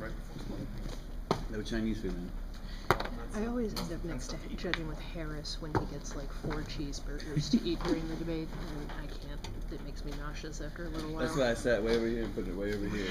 price before. No Chinese food, man. I always end up next to judging with Harris when he gets like 4 cheeseburgers to eat during the debate, and I can't. It makes me nauseous after a little while. That's why I sat way over here and put it way over here.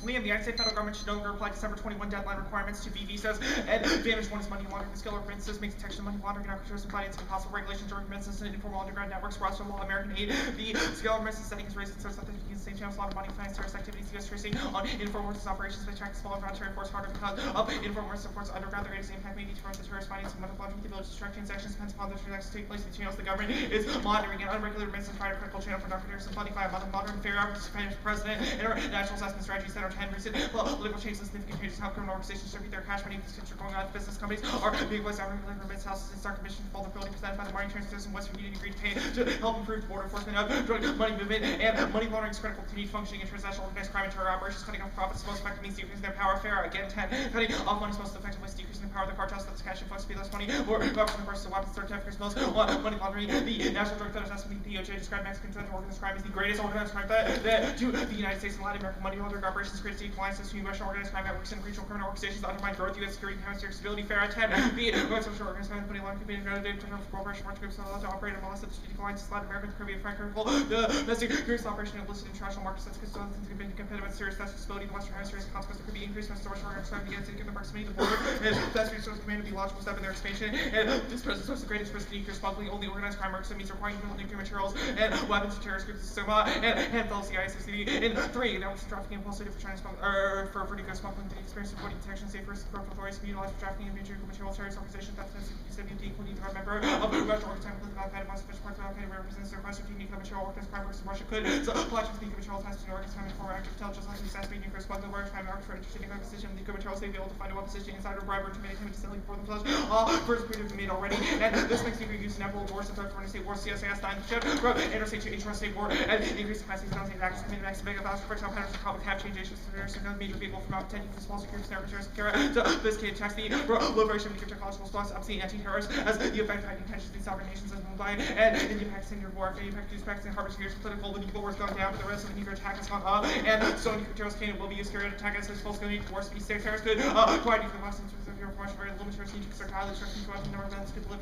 Liam, the United States federal government should no longer apply December 21 deadline requirements to V visas and advantage one is money laundering. The skill of remittances makes detection of money laundering and acquisition financing possible. Regulations during remittances and informal underground networks for Australian law, American aid. The scale of remittances setting is raised such that the same channels a lot of money finance terrorist activities. U.S. tracing on informal remittances operations by tracking small involuntary force harder because of informal remittances supports underground. The greatest impact may be towards the terrorist financing money laundering. The ability to track transactions depends upon the transactions take place in channels. The government is monitoring and unregulated remittances provide a critical channel for narco-terrorism funding by modern fair hours president and our national assessment strategies that are 10 recent political changes and significant changes in how criminal organizations distribute their cash money. These things are going on. Business companies are being placed out regulated remittance houses and start commission vulnerability presented by the money transfer system. Western Union agreed to pay to help improve border enforcement of drug money movement and money laundering is critical to continued functioning in transnational organized crime and terror operations. Cutting off profits most effective means decreasing their power. Fair again 10. Cutting off money is most effective ways decreasing the power of the cartels. That's cash influx, be less money or weapons versus weapons. Third time most money laundering. The National Drug Federal Assessment DOJ described Mexican drug organized crime as the greatest organized crime that to the United States and Latin American money laundering operations creates the alliances between Russian organized crime networks and regional criminal organizations that undermine growth, U.S. security, and hemispheric stability. Fair at 10. The U.S. social organized crime money laundering committee and data to cooperation work groups allowed to operate and molest the strategic alliances Latin American, Caribbean, Franco, the domestic security operation of illicit international markets that's competitive and serious national stability. The Western Hemisphere consequences could be increased when social organized crime begins to get the proximity to the border and that's resource command to be logical step in their expansion. And this presents us the greatest risk to nuclear smuggling. Only organized crime works that means requiring nuclear materials and weapons to terrorist groups Soma and fellow CIA society. And 3, that was trafficking impulsive for China for nuclear smuggling to experience reporting detection safe risks corrupt authorities can be utilized for trafficking of nuclear materials terrorist organizations that CWD including the member of a Russian organization with Al Qaeda most official parts of Al Qaeda represents their request to nuclear material organized crime works in Russia could so apply to nuclear material tests to organized crime and former active intelligence like assassinate nuclear smuggling where crime arcs for interested nuclear position of nuclear materials they be able to find a weapon position inside or bribe or to make him to selling for themselves. All first period have been made already and this makes nuclear use in naval wars and third foreign state wars CSIS 9 ship from interstate to intrastate war and increase capacity to non-state actors committed max mega thousands for example patterns of public have changed issues to various major people from out 10 to small security snipers to sophisticated tax the low variation of nuclear technological response obscene anti-terrorist as the effect of hiding tensions between sovereign nations as Mumbai and India Pakistan nuclear war after India Pakistan harbors years political the nuclear war is going down but the rest of the nuclear attack has gone up and so nuclear materials can and will be used to carry out attack against this full-scale nuclear war species terrorists could acquire nuclear weapons in your information very little materials need to start highly destructive to number of events could live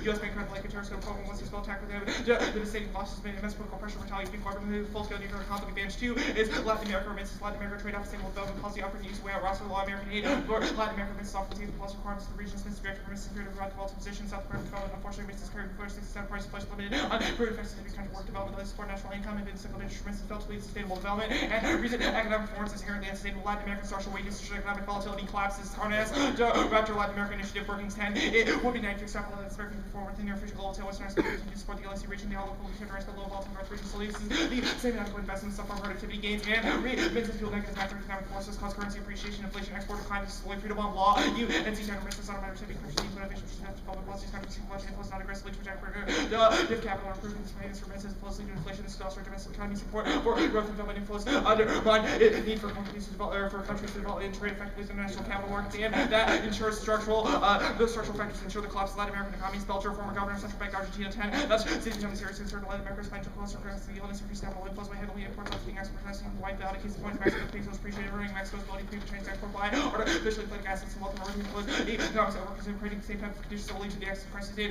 U.S. bank credit like a terrorist problem once this well attack with them devastating losses made immense political pressure retaliation being cooperative with full-scale nuclear conflict advantage 2 is Latin America remittances Latin America trade off sustainable development policy offering use way out roster law American aid for Latin America remittances often sees the plus requirements of the region's been subject to remittances period of around 12 positions South American development unfortunately remittances current first 6% price inflation limited on proven effects of country work development that support national income and been single digit remittances felt to lead to sustainable development and recent economic performance is inherently unsustainable Latin American structural weakness economic volatility collapses harness the Raptor Latin American Initiative workings 10 it would be nice to extrapolate that American perform within near future global tailwinds and to support the LSE region the all local returns the low volatile growth region so this is the same adequate investments stuff on productivity gains and remittances fuel negative macroeconomic forces cause currency appreciation inflation export decline disability freedom on law and see general remittances on a matter of countries need to innovation which is public policies countries seek budget influence not aggressively to project if capital improving this payments remittances closely to inflation this could also domestic economy support for growth and development influence undermine need for countries to develop and trade effectively with international capital markets and that ensures those structural factors ensure the collapse of Latin American economies Belgium former governor central bank Argentina 10 that's city becoming serious concern Latin America's financial cluster currency the illness increased capital inflows by heavily imports of being export testing the white value case of points Mexico pesos appreciated ruining Mexico's ability to change export by artificially inflating assets and wealth and emerging flows the economics that workers in creating the same type of conditions that will lead to the exit crisis the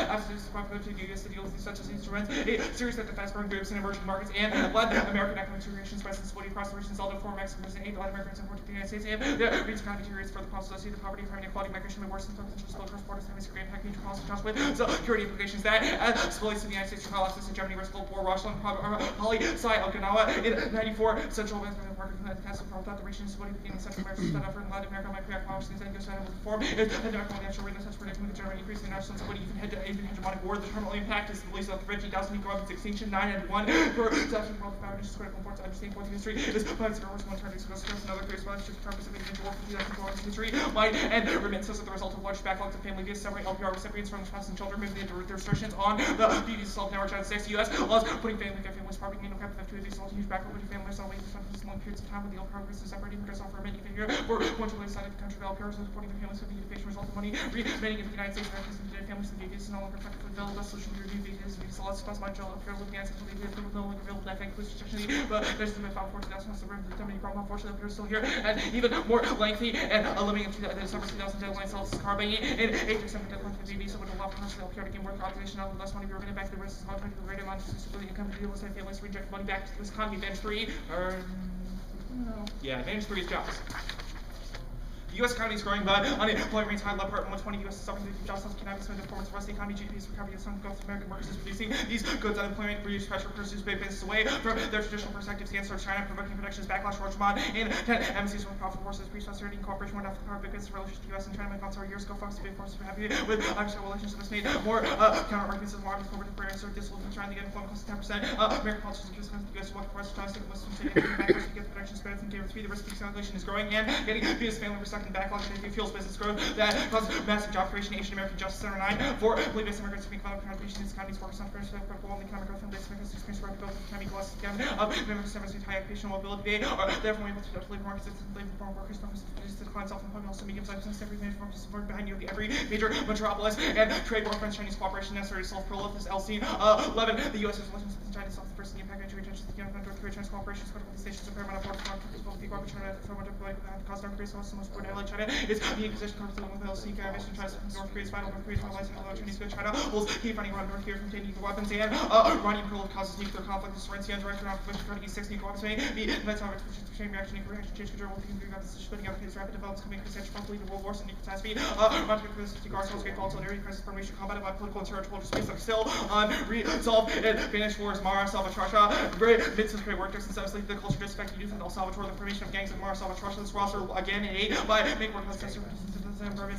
absolute profitability of US to deal with these such as instruments a series of the fast growing groups in emerging markets and Latin American economic integrations by sensibility across the region seldom for Mexico and aid Latin Americans import to the United States and the region economy deteriorates for the problems associated with poverty crime inequality migration may worsen from potential cross borders and security impact mutual policy costs with security implications that as spoliates to the United States Chicago access to Germany risk Cold War Russian Poly Sai Okinawa in 94 Central American market from the castle from the region is what beginning Central America set up for Latin America might create powers things that go with the form is a direct financial rate such predicting the general increase in national stability even hegemonic war the terminal impact is the release of 50,000 nuclear weapons extinction 9 and 1 for such world foundations critical important to understand fourth history is plans to reverse one turn to another great response to the purpose of the war for 2004 history might and remittances as the result of large backlogs of family visa separate LPR recipients from spouses and children moving into their restrictions on the duties of self-network United States U.S. laws putting families property in no cap of 2 of these huge backlog with families on waiting for long periods periods of time when the old progress is separating because offer many figure for one to the side of the country develop heroes supporting their families with the education result of money. Remaining in the United States Americans and families and VVs no longer effectively available. Best solution to review VVs and so let's plus my jail appear with the ancestors with no longer available that includes protection. But there's been found 14,000 the room the many problem unfortunately appears still here and even more lengthy and limiting to the December 2000 deadline sells carbine in 8 December deadline for VV so would allow for us to appear to gain more authorization of less money we're going to back the risks of contract to the greater amount of stability income to deal with families reject money back to this economy. Advantage 3 or no. Yeah, advantage 3 is jobs. The U.S. economy is growing, but unemployment rates high, low part 120 U.S. is suffering due to job loss, cannot be spent performance of the rest of the economy. GDP is recovering as some growth of American workers is reducing. These goods unemployment reduce pressure pursues big business away from their traditional perspectives against China, provoking productions backlash large demand in embassies from profit forces, increased prosperity and cooperation more after the power of big business relations to the U.S. and China. About several years ago, Fox big forces were happy with Irish relations was made more counter arguments of modern corporate affairs or disloyalty trying to get employment costs 10%. American politicians accuse the U.S. workforce trying to take Muslims to get the production spreads and guarantee the risk of escalation is growing and getting business family were stuck in backlog and fuels business growth that causes massive job creation. Asian American Justice Center 9 for based immigrants to make fun of contributions to economies focused on first critical and economic growth and based immigrants experience rapid growth and economic loss again of immigrants with high occupational mobility. They are therefore able to adapt to labor markets and labor foreign workers from to decline self-employment also medium-sized business every major firm support behind nearly every major metropolis and trade war friends Chinese cooperation necessary to solve proliferous LC 11 the U.S. relations with China self the first the impact of trade tensions the North Korea Chinese cooperation is critical to stations of paramount importance for both the equal China from what cause North Korea's most important ally China is the position with LC Caribbean tries North Korea's final North Korea's allies and although Chinese good China holds keep running around North Korea from taking nuclear weapons and Iranian pearl causes nuclear conflict destroying the direct around which trying to get 6 nuclear weapons the United States which is the chain reaction nuclear reaction change control with the nuclear weapons splitting out the rapid developments coming to such probably the world wars and nuclear catastrophe Mountain crisis regards great volatility crisis formation combated by political and territorial disputes that are still unresolved and Spanish wars Mara Salvatrucha midst of great work since obviously the culture disaffected youth in El Salvador the formation of gangs of Mara Salvatrucha this roster again in 8 by make work less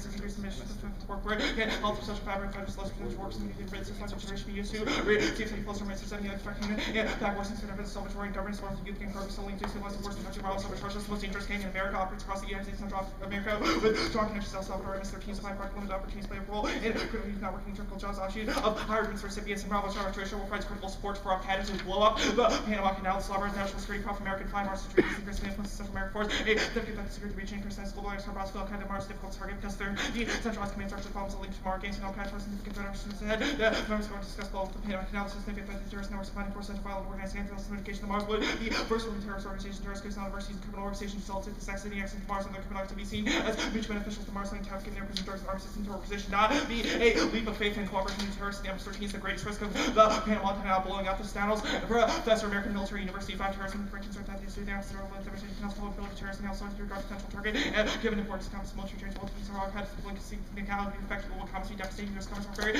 increase emissions work where can help social fabric fighters less percentage works in the rates of much generation be used to receive any closer rates of any affecting and back worse instead of its Salvadoran government as well as the youth gang program selling to less and worse than country violence Salvatrucha the most dangerous gang in America operates across the United States and Central America with strong connections to El Salvador and their teams of high product limited opportunities play a role in critically networking critical jobs offshoot of higher advanced recipients and Bravo Salvatrucha will provide critical support for Al Qaeda to blow up the Panama Canal the Salvador's national security prop American fine Mars security secrets and influence Central American force a difficult security reaching percent global extra Al Qaeda Mars difficult target because they're the centralized command structure problems that link to Mars gains and Al Qaeda forces and confederations ahead the members going to discuss both the Panama Canal the significant that the terrorist networks planning for such violent organized anti-terrorist communication of Mars would the first one terrorist organization terrorist groups and universities and criminal organizations result to the sex and the access to Mars and their criminal to be seen as mutually beneficial to Mars and trafficking their prison drugs and arms systems to organization not be a leap of faith in cooperation with terrorists and the M13 is the greatest risk of the Panama Canal blowing out the Stanals Professor American Military University 5 terrorism for concerned that the Sudan African canals full of ability terrorists and also to regard potential target and given importance to common military change both these are all kinds of link the account of effective global commerce devastating US commerce very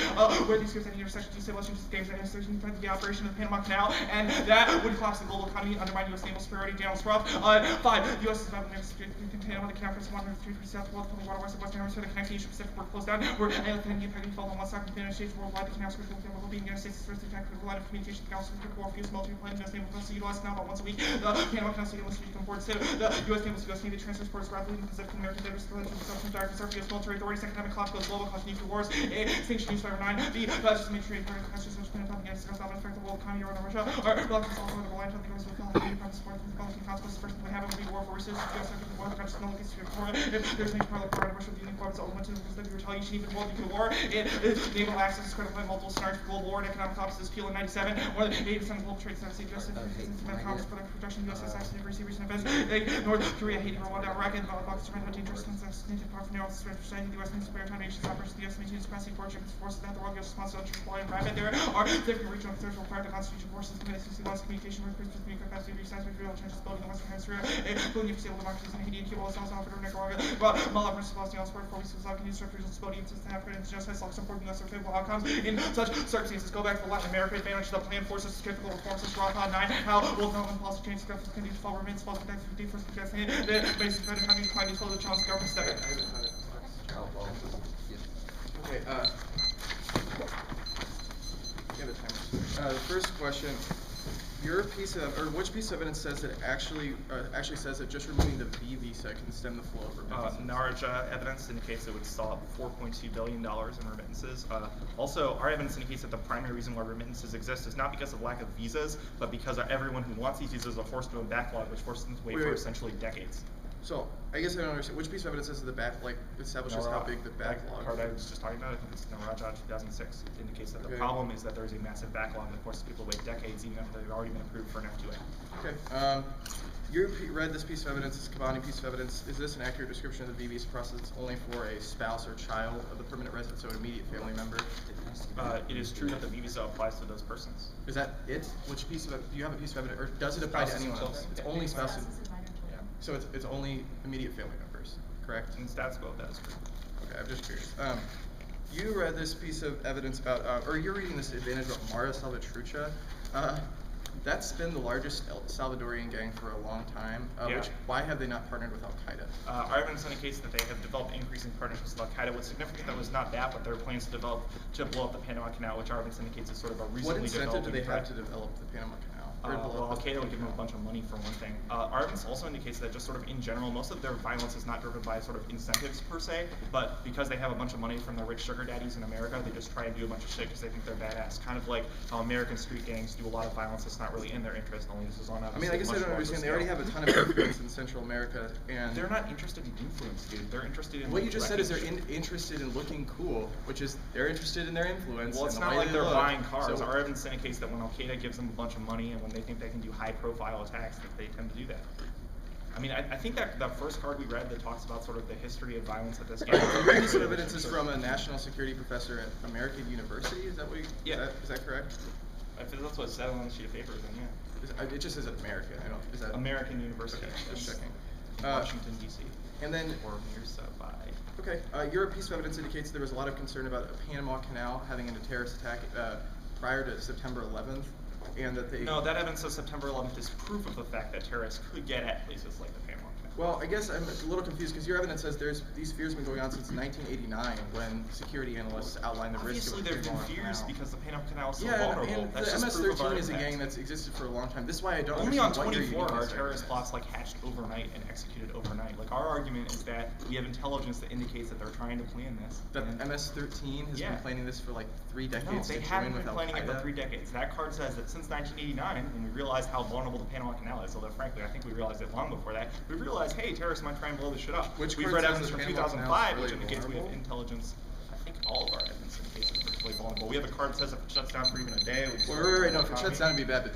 where these groups at the intersection destabilization games and insertion the operation of the Panama Canal and that would collapse the global economy undermine US naval superiority Daniel Sprout 5 the US is about the next container the canal for 103 south world from the water west of Western Hemisphere the connecting Asia Pacific were closed down where anything the impact felt on one side of the United States worldwide the canals critical will be in the United States first attack critical line of communication the council critical war fuse military plan US naval forces utilized now about once a week the Panama Canal Stadium was to come forward so the US Navy transfer sports rapidly in the Pacific American debtors the consumption of direct US military authorities economic collapse goes global cause nuclear wars extinction news 5 9 the just made trade for countries such as Japan against the dominant effect of the world economy or Russia or relatives also the reliance on the US will from the support of the policy consequences first thing we have would be war for resources the US second war the countries no longer to war if there's any part of Russia the Union Corps ultimate to the retaliation even more than war it is naval access is critical in multiple scenarios for global war and economic collapse is Peel in 97 more than 80% of global trade centers suggested conflicts for the protection of US access to recent events North Korea Haiti Rwanda Iraq and Pakistan had dangerous concepts native power from now on the US needs to bear time nations operations the US maintains capacity for ships forces that the world gives response to deploy and rapid there are different regional concerns required the Constitution forces committed to laws communication with community capacity resides with real changes building the Western Hemisphere including stable democracies in Haiti and Cuba also Salvador Nicaragua but Malabar versus Bosnia sport for weeks without continued structures and stability and system Africa and genocide slash supporting less favorable outcomes in such circumstances go back to the Latin America advantage the plan forces typical reforms as Rock on 9 how will development policy changes continue to fall remains false with activity first because the basic better having declined these the challenge government step Okay, the first question your piece of, or which piece of evidence says that actually says that just removing the V visa can stem the flow of remittances? NARJ evidence indicates it would stop $4.2 billion in remittances. Also, our evidence indicates that the primary reason why remittances exist is not because of lack of visas, but because everyone who wants these visas are forced to a backlog, which forces them to wait for essentially decades. So, I guess I don't understand. Which piece of evidence says that establishes how big the backlog? The card I was just talking about, I think it's NARJ 2006. It indicates that the problem is that there's a massive backlog that forces people to wait decades even after they've already been approved for an F2A. Okay. You read this piece of evidence, this combining piece of evidence. Is this an accurate description of the visa process? It's only for a spouse or child of the permanent resident, so an immediate family member? It is true that the visa applies to those persons. Is that it? Which piece of do you have a piece of evidence, or does it apply to anyone else? It's only spouses. Yeah. So it's only immediate family members, correct? In status quo, that is true. Okay, I'm just curious. You read this piece of evidence about, or you're reading this advantage about Mara Salvatrucha. That's been the largest Salvadorian gang for a long time. Why have they not partnered with Al Qaeda? Our evidence indicates that they have developed increasing partnerships with Al Qaeda. What's significant though is not that, but their plans to blow up the Panama Canal, which our evidence indicates is sort of a recently developing What incentive do they have to develop the Panama Canal? Well, Al Qaeda would give them a bunch of money for one thing. Our evidence also indicates that just sort of in general, most of their violence is not driven by sort of incentives per se, but because they have a bunch of money from their rich sugar daddies in America, they just try and do a bunch of shit because they think they're badass. Kind of like how American street gangs do a lot of violence that's not really in their interest, only this is on a I mean, I guess I don't understand. They already have a ton of influence in Central America, and they're not interested in influence, dude. They're interested in what you just said is they're interested in looking cool, which is they're interested in their influence. Well, it's and not the way like they're buying cars. So, our evidence indicates that when Al Qaeda gives them a bunch of money and when they think they can do high-profile attacks, that they tend to do that. I mean, I think that the first card we read that talks about sort of the history of violence at this game. Your piece of evidence is from a national security professor at American University. Is that what? Is that correct? If that's what it said on the sheet of paper, then yeah. It just says American. I don't. Is that American University? Okay, just checking. Washington D.C. And then. Or near so by. Okay. Your piece of evidence indicates there was a lot of concern about a Panama Canal having a terrorist attack prior to September 11th. And that they... No, that evidence says September 11th is proof of the fact that terrorists could get at places like the Panama Canal. Well, I guess I'm a little confused because your evidence says these fears have been going on since 1989 when security analysts outlined the risk of a Obviously, there have been fears because the Panama Canal is so vulnerable. And that's the just proof of our MS-13 is a impact. gang that's existed for a long time. This is why I don't Only on understand what you're 24 are using terrorist plots like hatched overnight and executed overnight. Like our argument is that we have intelligence that indicates that they're trying to plan this. That MS-13 has been planning this for like 3 decades. No, they haven't been planning it for 3 decades. That card says that since 1989, when we realized how vulnerable the Panama Canal is, although frankly I think we realized it long before that, we realized, hey, terrorists might try and blow this shit up. Which we've card read says evidence the from Panama 2005, Canal is which indicates we have vulnerable? intelligence. I think all of our evidence indicates it's virtually vulnerable. We have a card that says if it shuts down for even a day. Right, no, if it shuts down, it'd be bad, but